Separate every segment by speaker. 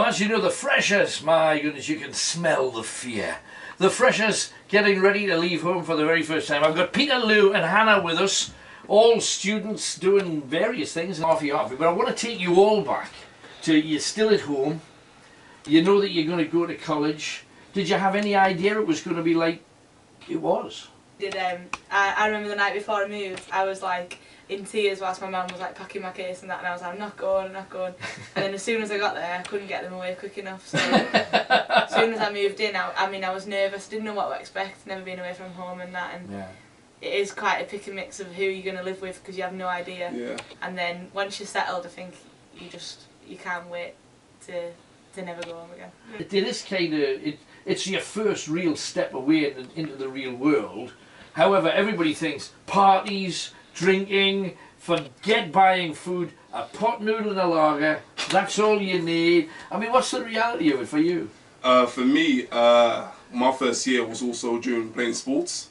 Speaker 1: as you know, the freshers, my goodness, you can smell the fear. The freshers getting ready to leave home for the very first time. I've got Peter, Lou and Hannah with us, all students doing various things, halfy. But I want to take you all back to, you're still at home, you know that you're going to go to college. Did you have any idea it was going to be like it was?
Speaker 2: I remember the night before I moved, I was like in tears whilst my mum was like packing my case and that, and I was like, I'm not going. And then as soon as I got there, I couldn't get them away quick enough. So as soon as I moved in, I was nervous, didn't know what to expect, never been away from home and that, and yeah. It is quite a pick and mix of who you're going to live with because you have no idea. Yeah. And then once you're settled, I think you can't wait to never go home again.
Speaker 1: It is kind of, it's your first real step away into the real world. However, everybody thinks parties, drinking, forget buying food, a pot noodle and a lager, that's all you need. I mean, what's the reality of it for you?
Speaker 3: For me, my first year was also during playing sports.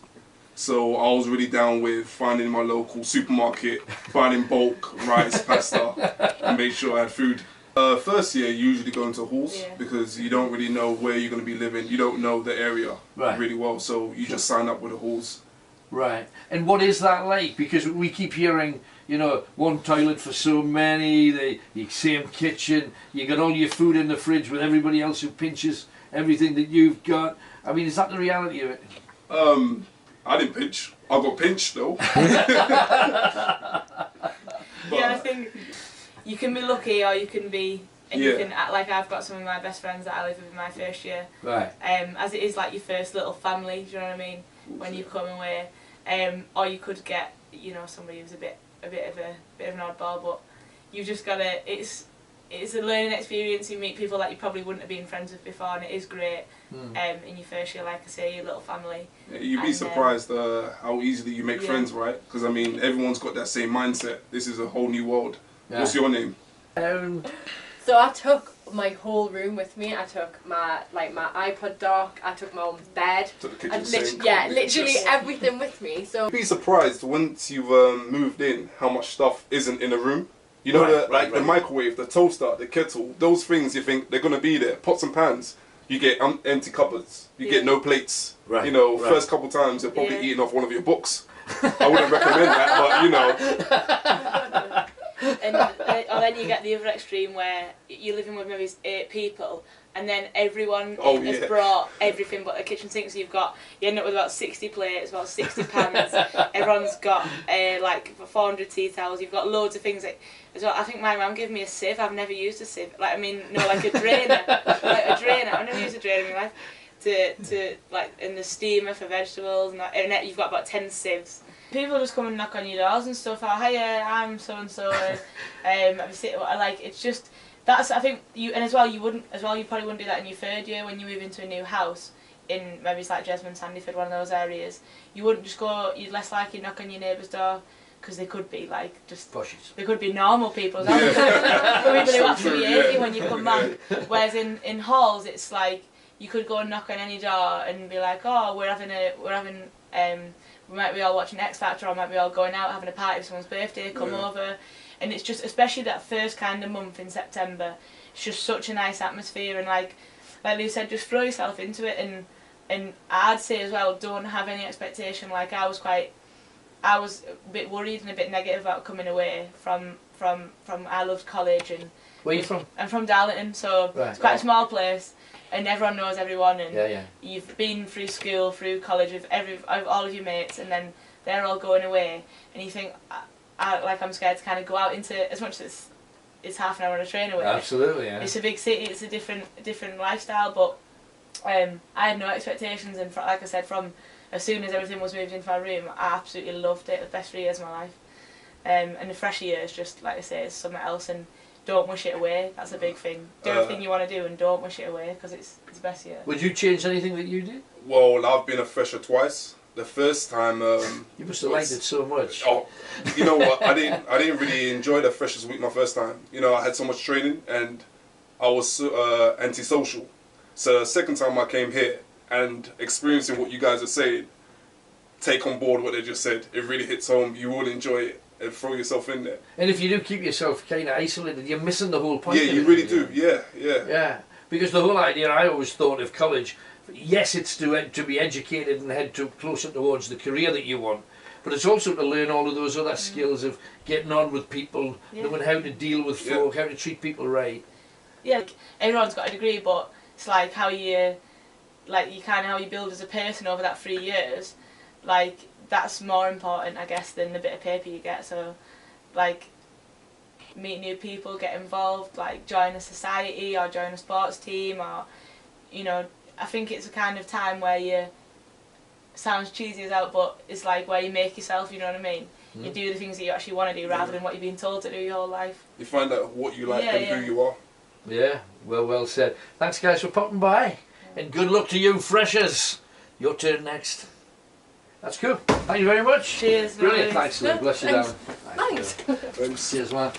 Speaker 3: So I was really down with finding my local supermarket, buying in bulk, rice, pasta, and make sure I had food. First year, you usually go into halls because you don't really know where you're going to be living. You don't know the area really well, so you just sign up with the halls.
Speaker 1: Right. And what is that like? Because we keep hearing, you know, one toilet for so many, the same kitchen, you got all your food in the fridge with everybody else who pinches everything that you've got. I mean, is that the reality of it?
Speaker 3: I didn't pinch. I got pinched though.
Speaker 2: Yeah, I think you can be lucky or you can be, and you can, like I've got some of my best friends that I live with in my first year. Right. As it is like your first little family, do you know what I mean? When you come away, or you could get, you know, somebody who's a bit of an oddball, but you've just got to, it's a learning experience. You meet people that you probably wouldn't have been friends with before, and it is great. In your first year, like I say, your little family.
Speaker 3: Yeah, you'd be surprised how easily you make friends, right? Because I mean, everyone's got that same mindset. This is a whole new world. Yeah. What's your name?
Speaker 4: So I took my whole room with me. I took my iPod dock. I took my own bed.
Speaker 3: Took the kitchen sink.
Speaker 4: Yeah, literally everything with me. So
Speaker 3: you'd be surprised once you've moved in how much stuff isn't in a room. You know, the microwave, the toaster, the kettle, those things you think they're gonna be there. Pots and pans. You get empty cupboards. You get no plates. Right. You know, first couple times you're probably eating off one of your books. I wouldn't recommend that, but you know.
Speaker 2: Or then you get the other extreme where you're living with maybe 8 people, and then everyone has brought everything but a kitchen sink. So you end up with about 60 plates, about 60 pans. Everyone's got like 400 tea towels. You've got loads of things. As well, I think my mum gave me a sieve. I've never used a sieve. Like like a drainer, I've never used a drainer in my life. To like in the steamer for vegetables, and you've got about 10 sieves. People just come and knock on your doors and stuff. Oh, hiya, I'm so and so. Like it's just that's I think you and as well you probably wouldn't do that in your third year when you move into a new house in maybe it's like Jesmond, Sandyford, one of those areas. You wouldn't just go. You'd less likely knock on your neighbour's door because they could be like just bushes. They could be normal people. People who actually hate you when you come back. Whereas in halls it's like you could go and knock on any door and be like, oh, we might be all watching X Factor, or might be all going out having a party for someone's birthday, come over. And it's just, especially that first kind of month in September, it's just such a nice atmosphere, and like Lou said, just throw yourself into it, and I'd say as well, don't have any expectation. Like I was a bit worried and a bit negative about coming away from I loved college. And
Speaker 1: where are you from?
Speaker 2: I'm from Darlington, so it's quite a small place. And everyone knows everyone, and you've been through school, through college with all of your mates, and then they're all going away, and you think, I'm scared to kind of go out into, as much as it's half an hour on a train away. Absolutely, yeah. It's a big city, it's a different lifestyle, but I had no expectations, and like I said, from as soon as everything was moved into my room, I absolutely loved it. The best 3 years of my life, and the fresh year is just, like I say, it's something else, and don't wish it away. That's a big thing. Do everything you want to do and don't wish it away because it's the best year.
Speaker 1: Would you change anything that you did?
Speaker 3: Well, I've been a fresher twice. The first time,
Speaker 1: you must have liked it so much.
Speaker 3: Oh, you know what? I didn't really enjoy the freshers week my first time. You know, I had so much training and I was antisocial. So the second time I came here and experiencing what you guys are saying, take on board what they just said. It really hits home. You will enjoy it. and throw yourself in there.
Speaker 1: And if you do keep yourself kind of isolated, you're missing the whole point.
Speaker 3: Yeah,
Speaker 1: of
Speaker 3: you
Speaker 1: it,
Speaker 3: really do. Yeah, yeah.
Speaker 1: Yeah, because the whole idea, I always thought of college, yes, it's to be educated and head closer towards the career that you want, but it's also to learn all of those other skills of getting on with people, knowing how to deal with folk, how to treat people right.
Speaker 2: Yeah, like, everyone's got a degree, but it's like how you how you build as a person over that 3 years. Like, that's more important, I guess, than the bit of paper you get. So, like, meet new people, get involved, like join a society or join a sports team, or, you know, I think it's a kind of time where you, sounds cheesy as out, but it's like where you make yourself, you know what I mean? You do the things that you actually want to do rather than what you've been told to do your whole life.
Speaker 3: You find out what you like and who you are.
Speaker 1: Yeah, well said. Thanks guys for popping by, and good luck to you freshers. Your turn next. That's cool. Thank you very much.
Speaker 2: Cheers.
Speaker 1: Brilliant. Thanks, Lou. Bless you down.
Speaker 4: Thanks.
Speaker 1: Cheers, man.